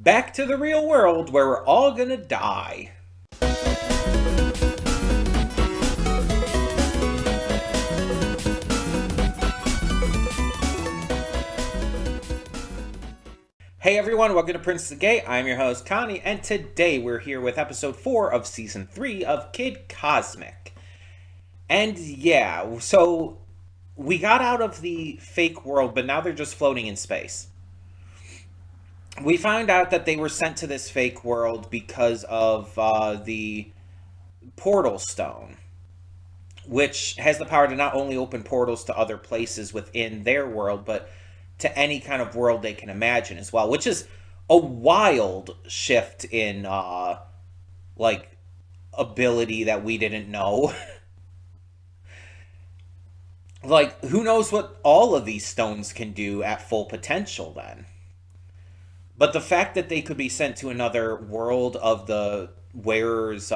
back to the real world where we're all gonna die. Hey everyone, welcome to Prince the Gay. I'm your host Connie, and today we're here with episode 4 of season 3 of Kid Cosmic. And yeah, so we got out of the fake world, but now they're just floating in space. We found out that they were sent to this fake world because of the portal stone, which has the power to not only open portals to other places within their world, but to any kind of world they can imagine as well, which is a wild shift in ability that we didn't know. Like, who knows what all of these stones can do at full potential then? But the fact that they could be sent to another world of the wearer's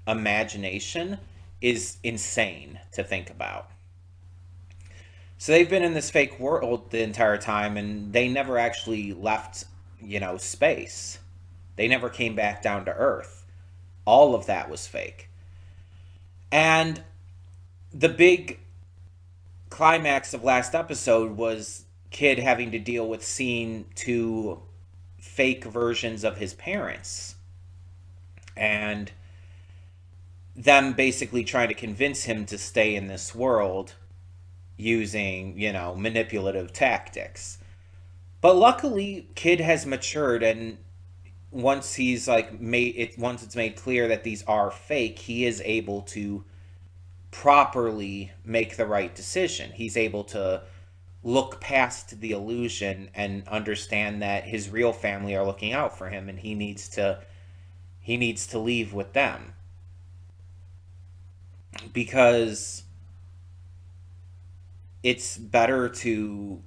imagination is insane to think about. So they've been in this fake world the entire time, and they never actually left, space. They never came back down to Earth. All of that was fake. And the big climax of last episode was Kid having to deal with seeing two fake versions of his parents. And them basically trying to convince him to stay in this world using, manipulative tactics. But luckily, Kid has matured, and once he's once it's made clear that these are fake, he is able to properly make the right decision. He's able to look past the illusion and understand that his real family are looking out for him, and he needs to leave with them. Because it's better to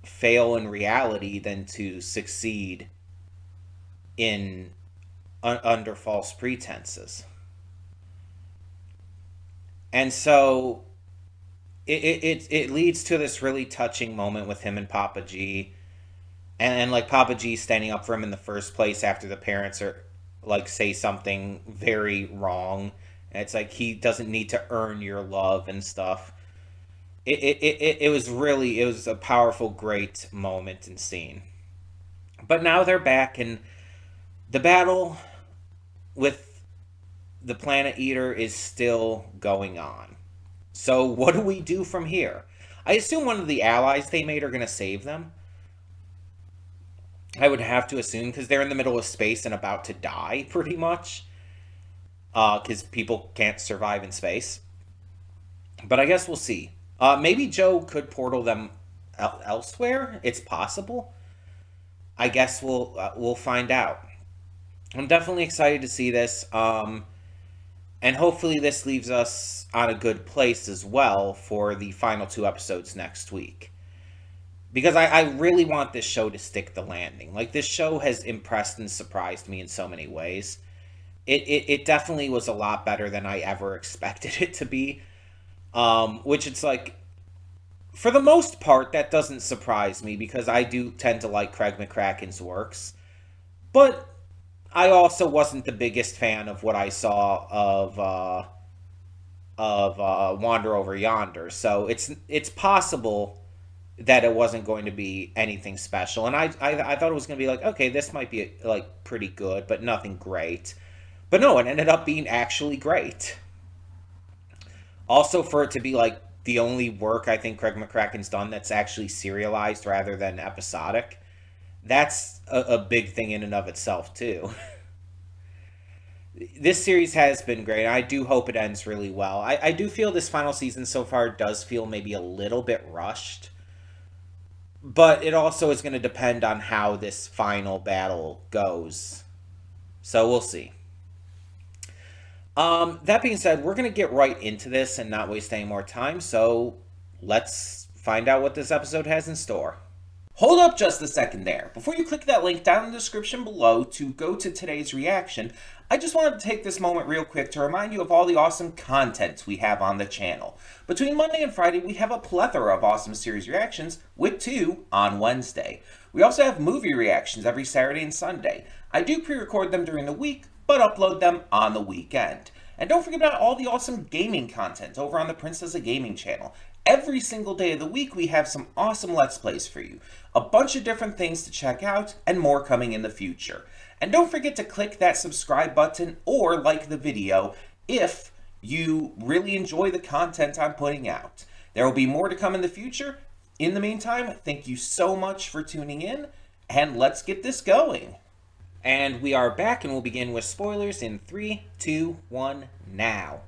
fail in reality than to succeed in under false pretenses. And so it leads to this really touching moment with him and Papa G, and like Papa G standing up for him in the first place after the parents are say something very wrong, and it's like he doesn't need to earn your love and stuff. It was a powerful, great moment and scene. But now they're back, and the battle with the Planet Eater is still going on. So what do we do from here? I assume one of the allies they made are going to save them. I would have to assume, because they're in the middle of space and about to die, pretty much. Because people can't survive in space. But I guess we'll see. Maybe Joe could portal them elsewhere. It's possible. I guess we'll find out. I'm definitely excited to see this. And hopefully this leaves us on a good place as well for the final 2 episodes next week. Because I really want this show to stick the landing. Like, this show has impressed and surprised me in so many ways. It definitely was a lot better than I ever expected it to be. Which it's like, for the most part, that doesn't surprise me, because I do tend to like Craig McCracken's works. But I also wasn't the biggest fan of what I saw of Wander Over Yonder. So it's possible that it wasn't going to be anything special. And I thought it was going to be like, okay, this might be pretty good, but nothing great. But no, it ended up being actually great. Also, for it to be the only work I think Craig McCracken's done that's actually serialized rather than episodic, that's a big thing in and of itself too. This series has been great. I do hope it ends really well. I do feel this final season so far does feel maybe a little bit rushed. But it also is going to depend on how this final battle goes. So we'll see. That being said, we're going to get right into this and not waste any more time, so let's find out what this episode has in store. Hold up just a second there. Before you click that link down in the description below to go to today's reaction, I just wanted to take this moment real quick to remind you of all the awesome content we have on the channel. Between Monday and Friday, we have a plethora of awesome series reactions, with 2 on Wednesday. We also have movie reactions every Saturday and Sunday. I do pre-record them during the week, but upload them on the weekend. And don't forget about all the awesome gaming content over on the Princess of Gaming channel. Every single day of the week, we have some awesome Let's Plays for you. A bunch of different things to check out, and more coming in the future. And don't forget to click that subscribe button or like the video if you really enjoy the content I'm putting out. There will be more to come in the future. In the meantime, thank you so much for tuning in, and let's get this going. And we are back, and we'll begin with spoilers in 3, 2, 1, now.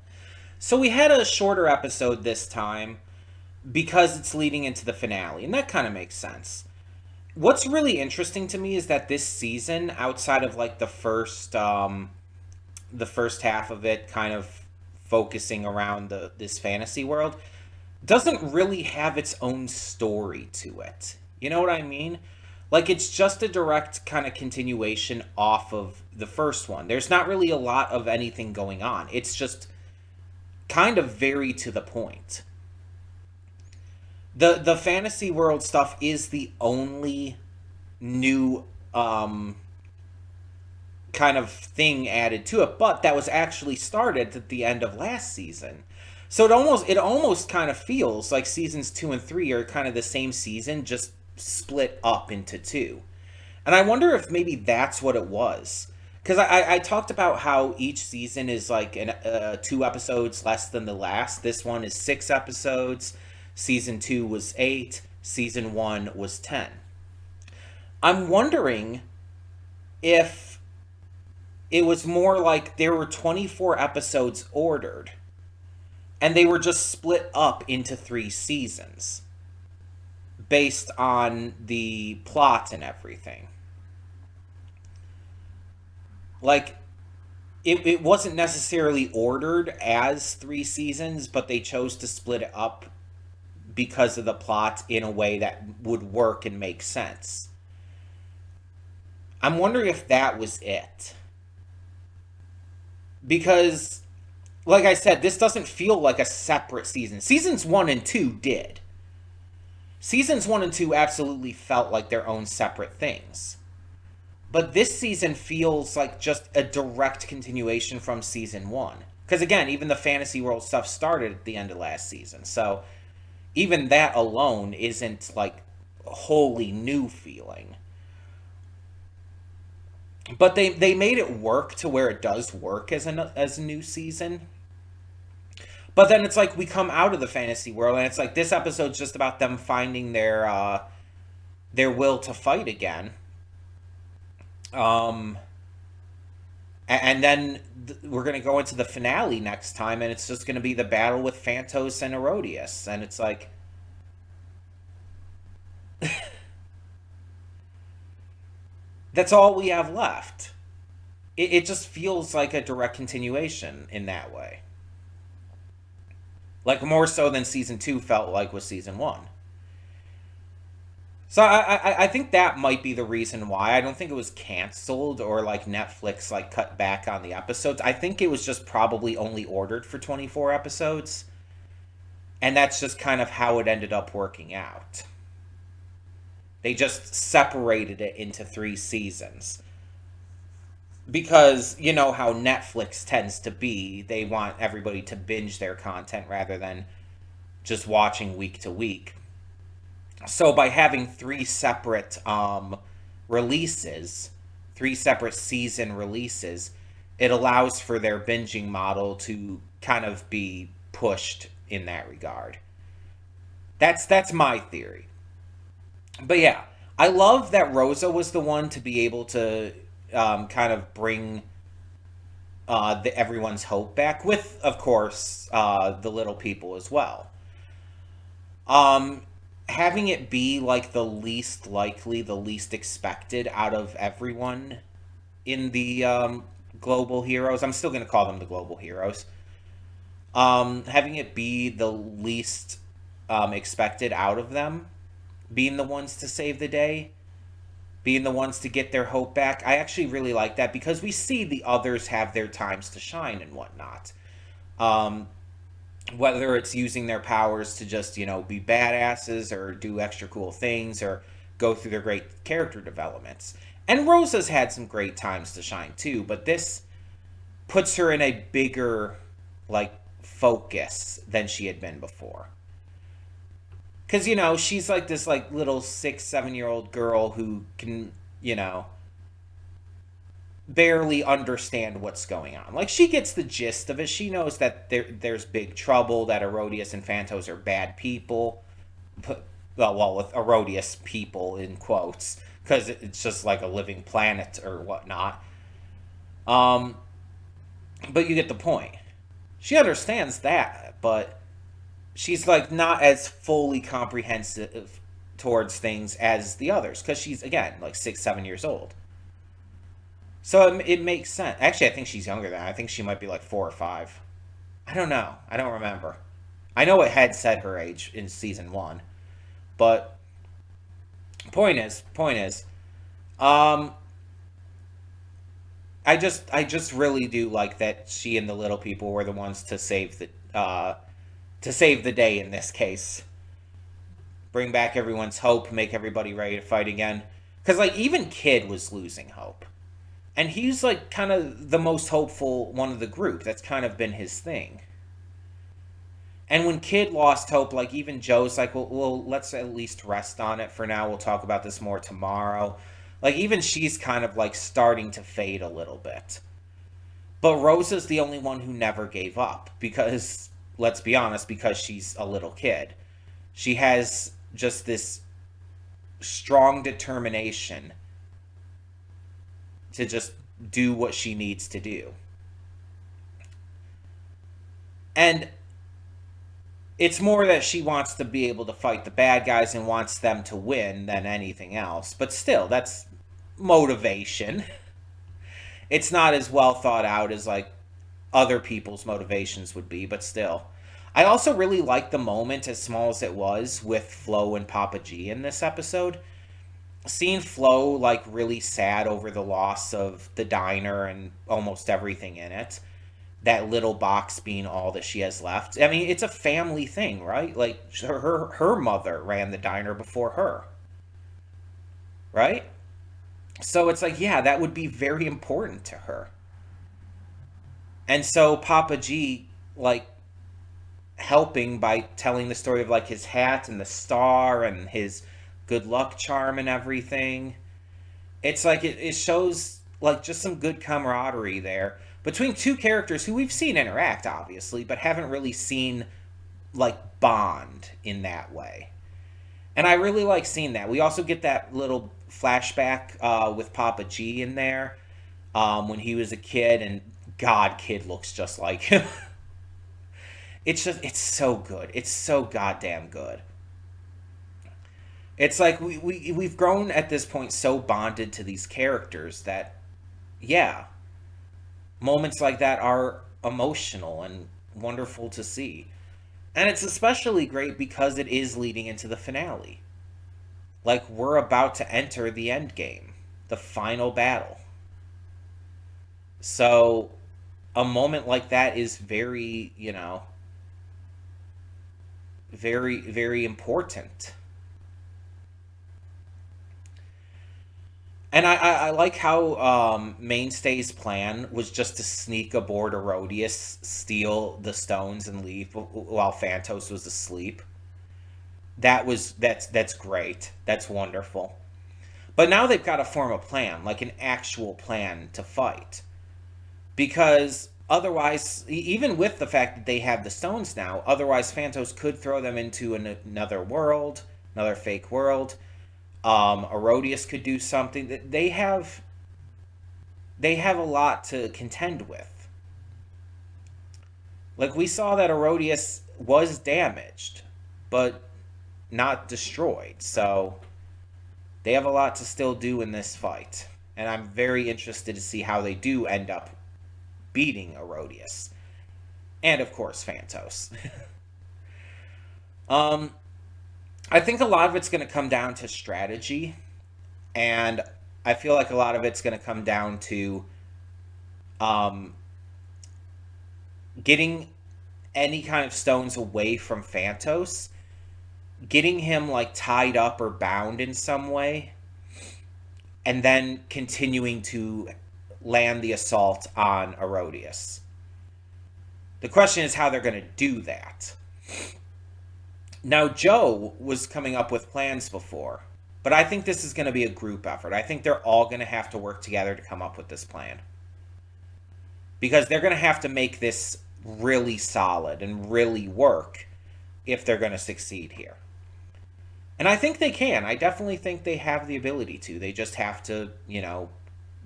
So we had a shorter episode this time because it's leading into the finale, and that kind of makes sense. What's really interesting to me is that this season, outside of like the first half of it, kind of focusing around this fantasy world, doesn't really have its own story to it. You know what I mean? Like, it's just a direct kind of continuation off of the first one. There's not really a lot of anything going on. It's just kind of very to the point. The fantasy world stuff is the only new kind of thing added to it, but that was actually started at the end of last season. So it almost kind of feels like seasons 2 and 3 are kind of the same season, just split up into 2. And I wonder if maybe that's what it was. Because I talked about how each season is like 2 episodes less than the last. This one is 6 episodes. Season 2 was 8. Season 1 was 10. I'm wondering if it was more like there were 24 episodes ordered, and they were just split up into 3 seasons based on the plot and everything. Like, it wasn't necessarily ordered as 3 seasons, but they chose to split it up because of the plot in a way that would work and make sense. I'm wondering if that was it. Because, like I said, this doesn't feel like a separate season. Seasons 1 and 2 did. Seasons 1 and 2 absolutely felt like their own separate things. But this season feels like just a direct continuation from season 1. Because again, even the fantasy world stuff started at the end of last season. So even that alone isn't like a wholly new feeling. But they made it work to where it does work as a new season. But then it's like we come out of the fantasy world, and it's like this episode's just about them finding their will to fight again. And then we're going to go into the finale next time, and it's just going to be the battle with Phantos and Herodias. And it's like, that's all we have left. It just feels like a direct continuation in that way. Like, more so than season 2 felt like with season 1. So I think that might be the reason why. I don't think it was canceled or like Netflix like cut back on the episodes. I think it was just probably only ordered for 24 episodes. And that's just kind of how it ended up working out. They just separated it into 3 seasons. Because you know how Netflix tends to be. They want everybody to binge their content rather than just watching week to week. So by having 3 separate releases, 3 separate season releases, it allows for their binging model to kind of be pushed in that regard. That's my theory. But yeah, I love that Rosa was the one to be able to kind of bring everyone's hope back, with, of course, the little people as well. Having it be like the least likely, the least expected out of everyone in the global heroes. I'm still going to call them the global heroes. Having it be the least expected out of them, being the ones to save the day, being the ones to get their hope back. I actually really like that because we see the others have their times to shine and whatnot. Whether it's using their powers to just, be badasses or do extra cool things or go through their great character developments. And Rosa's had some great times to shine too, but this puts her in a bigger, like, focus than she had been before. Because, she's like this, like, little 6, 7 year old girl who can, barely understand what's going on. Like, she gets the gist of it. She knows that there's big trouble, that Herodias and Phantos are bad people. Well, with Herodias people in quotes, because it's just like a living planet or whatnot. Um, but you get the point. She understands that, but she's like not as fully comprehensive towards things as the others, because she's, again, like 6, 7 years old. So it makes sense. Actually, I think she's younger than that. I think she might be like 4 or 5. I don't know. I don't remember. I know it had said her age in season 1, but point is, um, I just really do like that she and the little people were the ones to save the day in this case. Bring back everyone's hope, make everybody ready to fight again. Because, like, even Kid was losing hope. And he's, like, kind of the most hopeful one of the group. That's kind of been his thing. And when Kid lost hope, like, even Joe's like, well, let's at least rest on it for now. We'll talk about this more tomorrow. Like, even she's kind of, like, starting to fade a little bit. But Rosa's the only one who never gave up. Because, let's be honest, because she's a little kid. She has just this strong determination to just do what she needs to do. And it's more that she wants to be able to fight the bad guys and wants them to win than anything else. But still, that's motivation. It's not as well thought out as, like, other people's motivations would be, but still. I also really liked the moment, as small as it was, with Flo and Papa G in this episode. Seeing Flo, like, really sad over the loss of the diner and almost everything in it. That little box being all that she has left. I mean, it's a family thing, right? Like, her mother ran the diner before her. Right? So it's like, yeah, that would be very important to her. And so Papa G, like, helping by telling the story of, like, his hat and the star and his good luck charm and everything. It's like it shows, like, just some good camaraderie there between two characters who we've seen interact, obviously, but haven't really seen, like, bond in that way. And I really like seeing that. We also get that little flashback with Papa G in there when he was a kid, and God, Kid looks just like him. It's so good. It's so goddamn good. It's like we've grown at this point so bonded to these characters that, yeah, moments like that are emotional and wonderful to see. And it's especially great because it is leading into the finale. Like, we're about to enter the end game, the final battle. So, a moment like that is very, very, very important. And I like how Mainstay's plan was just to sneak aboard Herodias, steal the stones, and leave while Phantos was asleep. That's great. That's wonderful. But now they've got to form a plan, like an actual plan to fight. Because otherwise, even with the fact that they have the stones now, otherwise Phantos could throw them into another world, another fake world. Herodias could do something. They have a lot to contend with. Like, we saw that Herodias was damaged, but not destroyed. So they have a lot to still do in this fight. And I'm very interested to see how they do end up beating Herodias. And, of course, Phantos. um, I think a lot of it's going to come down to strategy. And I feel like a lot of it's going to come down to um, getting any kind of stones away from Phantos getting him like tied up or bound in some way, and then continuing to land the assault on Herodias. The question is how they're going to do that. Now, Joe was coming up with plans before, but I think this is going to be a group effort. I think they're all going to have to work together to come up with this plan. Because they're going to have to make this really solid and really work if they're going to succeed here. And I think they can. I definitely think they have the ability to. They just have to,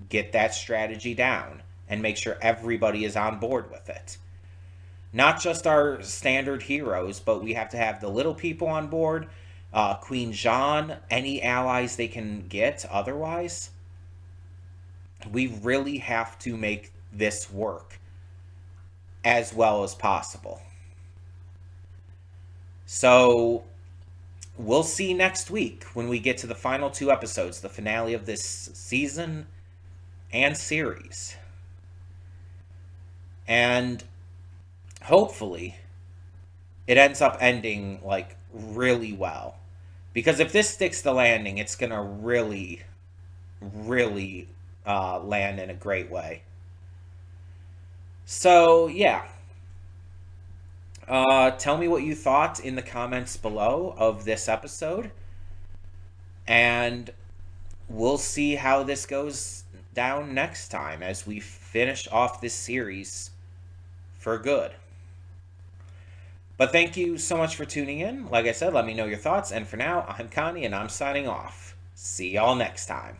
get that strategy down and make sure everybody is on board with it. Not just our standard heroes, but we have to have the little people on board, Queen Jean, any allies they can get otherwise. We really have to make this work as well as possible. So we'll see next week when we get to the final 2 episodes, the finale of this season and series. And hopefully it ends up ending like really well. Because if this sticks the landing, it's going to really, really land in a great way. So, yeah. Tell me what you thought in the comments below of this episode. And we'll see how this goes down next time as we finish off this series for good. But thank you so much for tuning in. Like I said, let me know your thoughts. And for now, I'm Connie, and I'm signing off. See y'all next time.